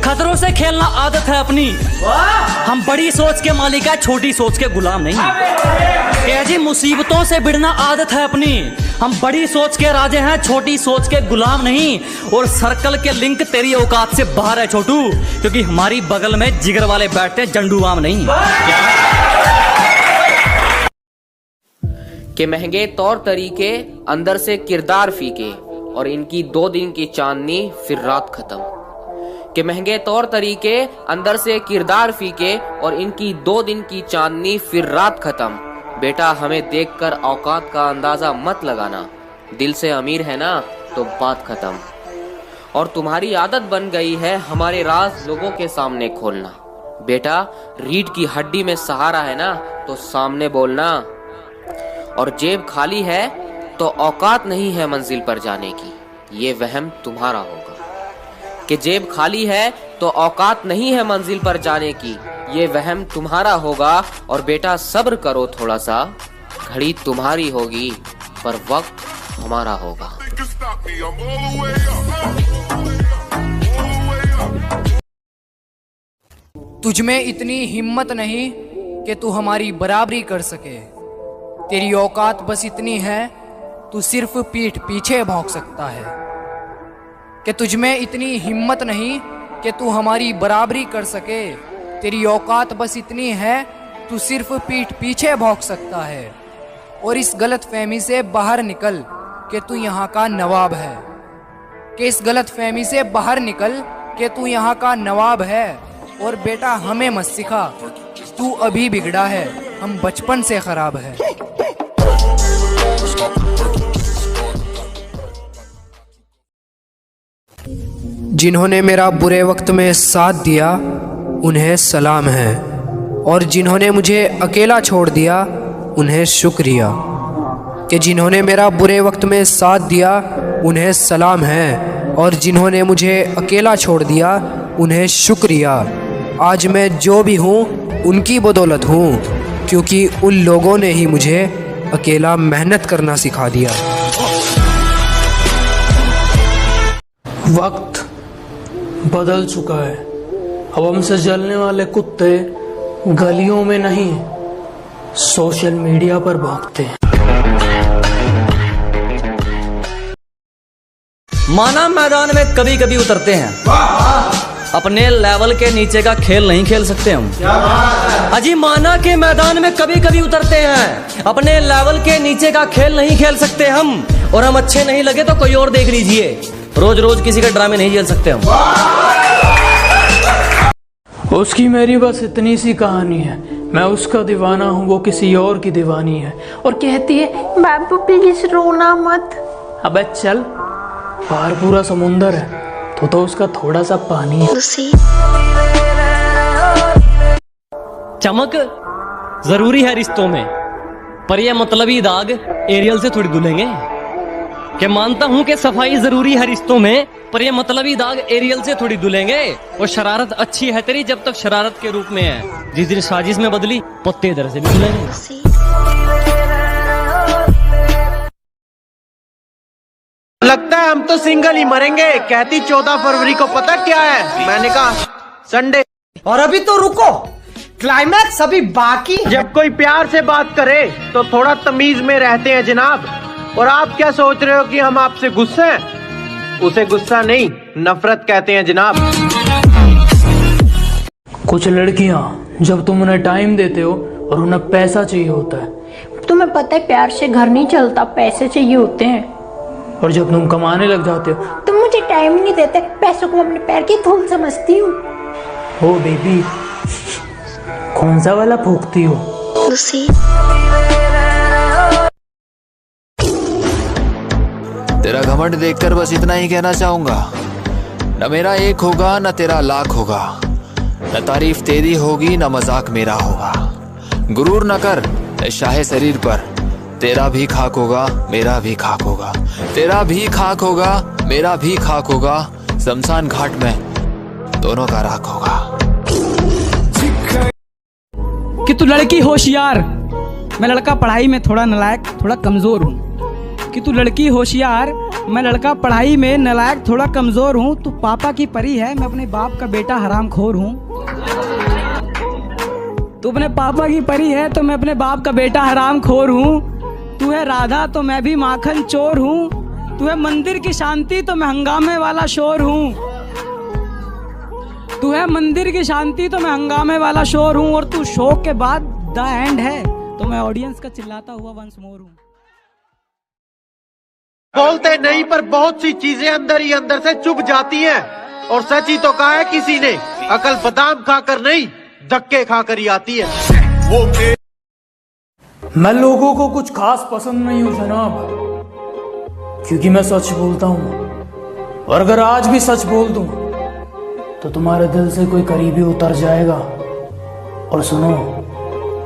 खतरों से खेलना आदत है अपनी। हम बड़ी सोच के मालिक है, छोटी सोच के गुलाम नहीं। जी मुसीबतों से भिड़ना आदत है अपनी। हम बड़ी सोच के राजे हैं, छोटी सोच के गुलाम नहीं। और सर्कल के लिंक तेरी औकात से बाहर है छोटू, क्योंकि हमारी बगल में जिगर वाले बैठते जंडू आम नहीं। के महंगे तौर तरीके अंदर से किरदार फीके, और इनकी 2 दिन की चांदनी फिर रात खत्म। के महंगे तौर तरीके अंदर से किरदार फीके, और इनकी 2 दिन की चांदनी फिर रात खत्म। बेटा हमें देखकर औकात का अंदाजा मत लगाना, दिल से अमीर है ना तो बात खत्म। और तुम्हारी आदत बन गई है हमारे राज लोगों के सामने खोलना। बेटा रीढ़ की हड्डी में सहारा है ना तो सामने बोलना। और जेब खाली है तो औकात नहीं है मंजिल पर जाने की, ये वहम तुम्हारा होगा। कि जेब खाली है तो औकात नहीं है मंजिल पर जाने की, ये वहम तुम्हारा होगा। और बेटा सब्र करो थोड़ा सा, घड़ी तुम्हारी होगी पर वक्त हमारा होगा। तुझमें इतनी हिम्मत नहीं कि तू हमारी बराबरी कर सके। तेरी औकात बस इतनी है, तू सिर्फ पीठ पीछे भौंक सकता है। कि तुझमें इतनी हिम्मत नहीं कि तू हमारी बराबरी कर सके। तेरी औकात बस इतनी है, तू सिर्फ पीठ पीछे भौंक सकता है। और इस गलत फहमी से बाहर निकल कि तू यहाँ का नवाब है। कि इस गलत फहमी से बाहर निकल कि तू यहाँ का नवाब है। और बेटा हमें मत सिखा, तू अभी बिगड़ा है, हम बचपन से खराब है। जिन्होंने मेरा बुरे वक्त में साथ दिया उन्हें सलाम है, और जिन्होंने मुझे अकेला छोड़ दिया उन्हें शुक्रिया। कि जिन्होंने मेरा बुरे वक्त में साथ दिया उन्हें सलाम है, और जिन्होंने मुझे अकेला छोड़ दिया उन्हें शुक्रिया। आज मैं जो भी हूँ उनकी बदौलत हूँ, क्योंकि उन लोगों ने ही मुझे अकेला मेहनत करना सिखा दिया। वक्त बदल चुका है, अब हमसे जलने वाले कुत्ते गलियों में नहीं सोशल मीडिया पर भौंकते हैं। माना मैदान में कभी कभी उतरते हैं, अपने लेवल के नीचे का खेल नहीं खेल सकते हम। अजी माना के मैदान में कभी कभी उतरते हैं, अपने लेवल के नीचे का खेल नहीं खेल सकते हम। और हम अच्छे नहीं लगे तो कोई और देख लीजिए, रोज रोज किसी के ड्रामे नहीं झेल सकते हम। उसकी मेरी बस इतनी सी कहानी है, मैं उसका दीवाना हूँ, वो किसी और की दीवानी है। और कहती है बाबू प्लीज रोना मत। अबे चल, बाहर पूरा समुंदर है तो उसका थोड़ा सा पानी है। चमक जरूरी है रिश्तों में, पर यह मतलबी दाग एरियल से थोड़ी धुलेंगे। कि मानता हूं कि सफाई जरूरी है रिश्तों में, पर यह मतलबी दाग एरियल से थोड़ी धुलेंगे। और शरारत अच्छी है तेरी जब तक शरारत के रूप में है, जिस दिन साजिश में बदली पत्ते इधर से भी धुलेंगे। लगता है हम तो सिंगल ही मरेंगे। कहती 14 फरवरी को पता क्या है? मैंने कहा संडे। और अभी तो रुको, क्लाइमैक्स अभी बाकी। जब कोई प्यार से बात करे तो थोड़ा तमीज में रहते हैं जनाब। और आप क्या सोच रहे हो कि हम आपसे गुस्से हैं? उसे गुस्सा नहीं नफरत कहते हैं जनाब। कुछ लड़कियां जब तुम उन्हें टाइम देते हो और उन्हें पैसा चाहिए होता है। तुम्हें पता है प्यार से घर नहीं चलता, पैसे चाहिए होते हैं। और जब तुम कमाने लग जाते हो, तुम मुझे टाइम नहीं देते, पैसों को अपने पैर की धूल समझती हूँ। ओ बेबी, कौन सा वाला फूकती हो? तेरा घमंड देखकर बस इतना ही कहना चाहूंगा, न मेरा एक होगा न तेरा लाख होगा, न तारीफ तेरी होगी न मजाक मेरा होगा। गुरूर न कर शाहे शरीर पर, तेरा भी खाक होगा मेरा भी खाक होगा, तेरा भी खाक होगा मेरा भी खाक होगा, शमशान घाट में दोनों का राख होगा। कि तू लड़की होशियार, मैं लड़का पढ़ाई में थोड़ा नालायक, थोड़ा कमजोर हूँ। कि तू लड़की होशियार, मैं लड़का पढ़ाई में नालायक, थोड़ा कमजोर हूँ। तू पापा की परी है, मैं अपने बाप का बेटा हरामखोर हूँ। तू अपने पापा की परी है तो मैं अपने बाप का बेटा हरामखोर हूँ। तू है राधा तो मैं भी माखन चोर हूँ। तू है मंदिर की शांति तो मैं हंगामे वाला शोर हूँ। तू है मंदिर की शांति तो मैं हंगामे वाला शोर हूँ। और तू शो के बाद द एंड है तो मैं ऑडियंस का चिल्लाता हुआ वंस मोर हूँ। बोलते नहीं पर बहुत सी चीजें अंदर ही अंदर से चुभ जाती हैं। और सच ही तो कहा है किसी ने, अकल बादाम खाकर नहीं धक्के खाकर ही आती है। मैं लोगों को कुछ खास पसंद नहीं हूं जनाब, क्योंकि मैं सच बोलता हूं। और अगर आज भी सच बोल दूं तो तुम्हारे दिल से कोई करीबी उतर जाएगा। और सुनो,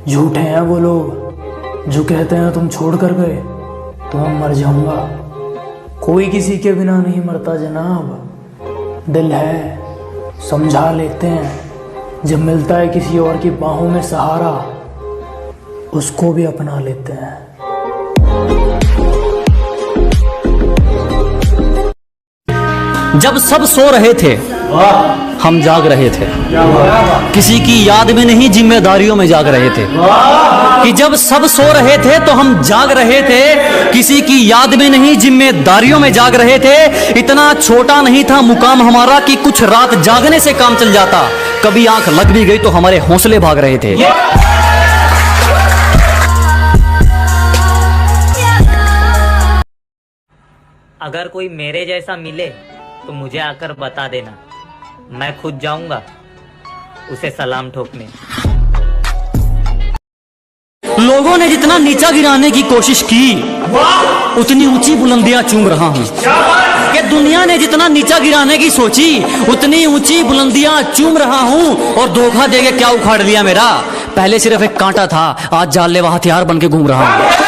झूठे हैं वो लोग जो कहते हैं तुम छोड़ कर गए तो मैं मर जाऊंगा। कोई किसी के बिना नहीं मरता जनाब। दिल है, समझा लेते हैं। जब मिलता है किसी और की बाहों में सहारा, उसको भी अपना लेते हैं। जब सब सो रहे थे हम जाग रहे थे, किसी की याद में नहीं जिम्मेदारियों में जाग रहे थे। कि जब सब सो रहे थे तो हम जाग रहे थे, किसी की याद में नहीं जिम्मेदारियों में जाग रहे थे। इतना छोटा नहीं था मुकाम हमारा कि कुछ रात जागने से काम चल जाता। कभी आंख लग भी गई तो हमारे हौसले भाग रहे थे। अगर कोई मेरे जैसा मिले तो मुझे आकर बता देना, मैं खुद जाऊंगा उसे सलाम ठोकने। लोगों ने जितना नीचा गिराने की कोशिश की उतनी ऊंची बुलंदियां चूम रहा हूं। कि दुनिया ने जितना नीचा गिराने की सोची उतनी ऊंची बुलंदियां चूम रहा हूं। और धोखा देके क्या उखाड़ लिया मेरा, पहले सिर्फ एक कांटा था, आज जानलेवा हथियार बन के घूम रहा हूं।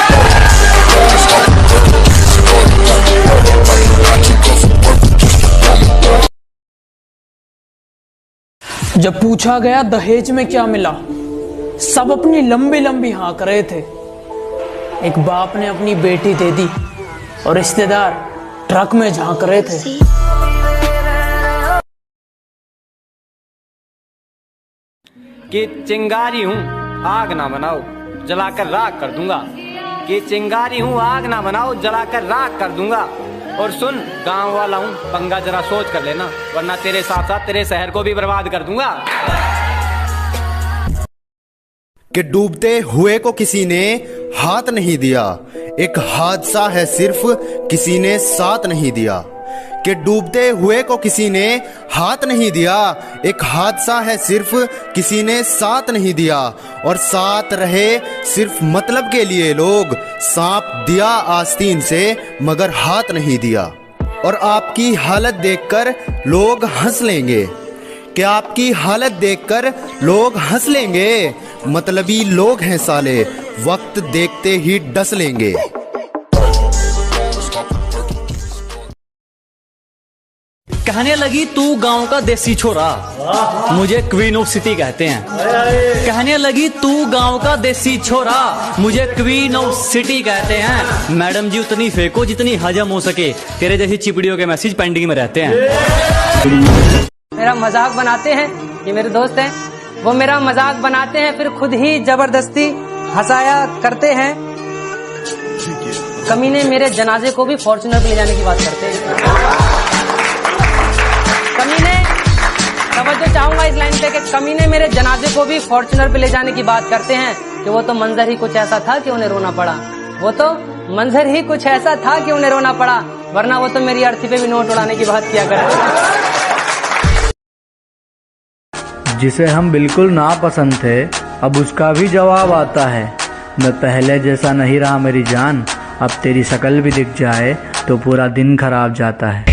जब पूछा गया दहेज में क्या मिला, सब अपनी लंबी लंबी हाँक रहे थे। एक बाप ने अपनी बेटी दे दी और रिश्तेदार ट्रक में झांक रहे थे। कि चिंगारी हूँ आग ना बनाओ जलाकर राख कर दूंगा। कि चिंगारी हूँ आग ना बनाओ जलाकर राख कर दूंगा। और सुन गांव वाला हूँ, पंगा जरा सोच कर लेना, वरना तेरे साथ साथ तेरे शहर को भी बर्बाद कर दूंगा। कि डूबते हुए को किसी ने हाथ नहीं दिया, एक हादसा है सिर्फ किसी ने साथ नहीं दिया। कि डूबते हुए को किसी ने हाथ नहीं दिया, एक हादसा है सिर्फ किसी ने साथ नहीं दिया। और साथ रहे सिर्फ मतलब के लिए लोग, सांप दिया आस्तीन से मगर हाथ नहीं दिया। और आपकी हालत देखकर लोग हंस लेंगे, कि आपकी हालत देखकर लोग हंस लेंगे। मतलबी लोग हैं साले, वक्त देखते ही डस लेंगे। कहने लगी तू गांव का देसी छोरा, मुझे क्वीन ऑफ सिटी कहते हैं। कहने लगी तू गांव का देसी छोरा, मुझे क्वीन ऑफ सिटी कहते हैं। मैडम जी उतनी फेंको जितनी हजम हो सके, तेरे जैसी चिपड़ियों के मैसेज पेंडिंग में रहते हैं। मेरा मजाक बनाते हैं, ये मेरे दोस्त हैं, वो मेरा मजाक बनाते हैं फिर खुद ही जबरदस्ती हंसाया करते हैं। कमीने मेरे जनाजे को भी फॉर्च्यूनर पे ले जाने की बात करते हैं। कमीने, तवज्जो चाहूंगा इस लाइन पे कि कमीने मेरे जनाजे को भी फॉर्च्यूनर पे ले जाने की बात करते हैं। कि वो तो मंजर ही कुछ ऐसा था कि उन्हें रोना पड़ा। वो तो मंजर ही कुछ ऐसा था कि उन्हें रोना पड़ा, वरना वो तो मेरी अर्थी पे भी नोट उड़ाने की बात किया करते हैं। जिसे हम बिल्कुल नापसंद थे, अब उसका भी जवाब आता है। मैं पहले जैसा नहीं रहा मेरी जान, अब तेरी शक्ल भी दिख जाए तो पूरा दिन खराब जाता है।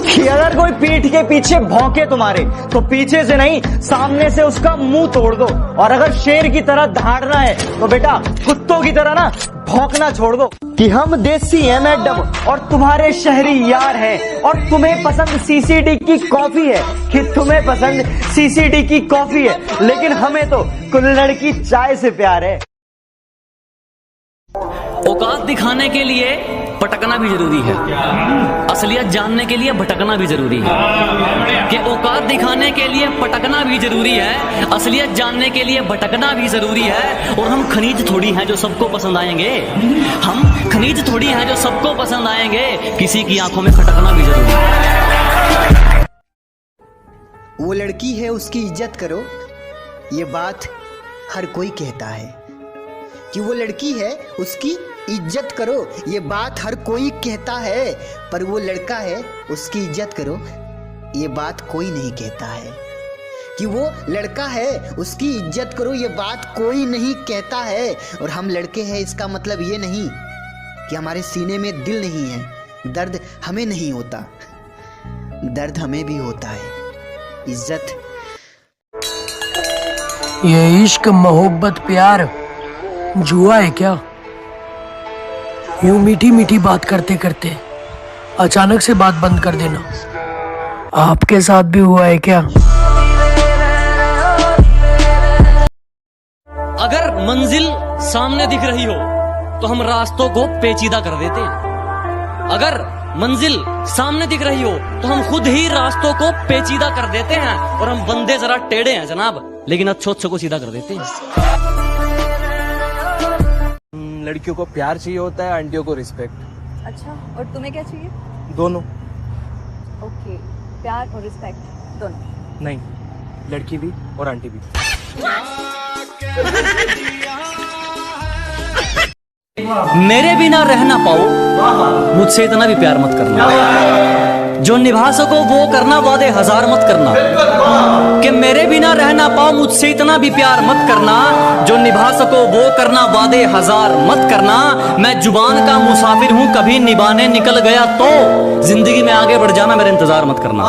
कि अगर कोई पीठ के पीछे भौंके तुम्हारे तो पीछे से नहीं सामने से उसका मुंह तोड़ दो। और अगर शेर की तरह दहाड़ना है तो बेटा कुत्तों की तरह ना भौंकना छोड़ दो। कि हम देसी हैं मैडम और तुम्हारे शहरी यार हैं, और तुम्हें पसंद सीसीडी की कॉफी है। कि तुम्हें पसंद सीसीडी की कॉफी है, लेकिन हमें तो कुल्हड़ की चाय से प्यार है। औकात दिखाने के लिए पटकना भी जरूरी है, असलियत जानने के लिए भटकना भी जरूरी है। कि औकात दिखाने के लिए पटकना भी जरूरी है, असलियत जानने के लिए भटकना भी जरूरी है। और हम खनिज थोड़ी हैं जो सबको पसंद आएंगे, हम खनिज थोड़ी हैं जो सबको पसंद आएंगे। किसी की आंखों में खटकना भी जरूरी है। वो लड़की है उसकी इज्जत करो, ये बात हर कोई कहता है। कि वो लड़की है उसकी इज्जत करो, ये बात हर कोई कहता है। पर वो लड़का है उसकी इज्जत करो, ये बात कोई नहीं कहता है। कि वो लड़का है उसकी इज्जत करो, ये बात कोई नहीं कहता है। और हम लड़के हैं इसका मतलब ये नहीं कि हमारे सीने में दिल नहीं है। दर्द हमें नहीं होता, दर्द हमें भी होता है। इज्जत। ये इश्क मोहब्बत प्यार जुआ है क्या? यूं मीठी मीठी बात करते करते अचानक से बात बंद कर देना, आपके साथ भी हुआ है क्या? अगर मंजिल सामने दिख रही हो तो हम रास्तों को पेचीदा कर देते हैं। अगर मंजिल सामने दिख रही हो तो हम खुद ही रास्तों को पेचीदा कर देते हैं। और हम बंदे जरा टेढ़े हैं जनाब, लेकिन अच्छों को सीधा कर देते हैं। लड़कियों को प्यार चाहिए होता है, आंटियों को रिस्पेक्ट। अच्छा, और तुम्हें क्या चाहिए? दोनों। ओके, प्यार और रिस्पेक्ट दोनों? नहीं, लड़की भी और आंटी भी। मेरे बिना रह ना पाओ, मुझसे इतना भी प्यार मत करना। जो निभा सको वो करना, वादे हजार मत करना। कि मेरे बिना रह ना पाओ, मुझसे इतना भी प्यार मत करना। जो निभा सको वो करना, वादे हजार मत करना। मैं जुबान का मुसाफिर हूं, कभी निभाने निकल गया तो जिंदगी में आगे बढ़ जाना, मेरा इंतजार मत करना।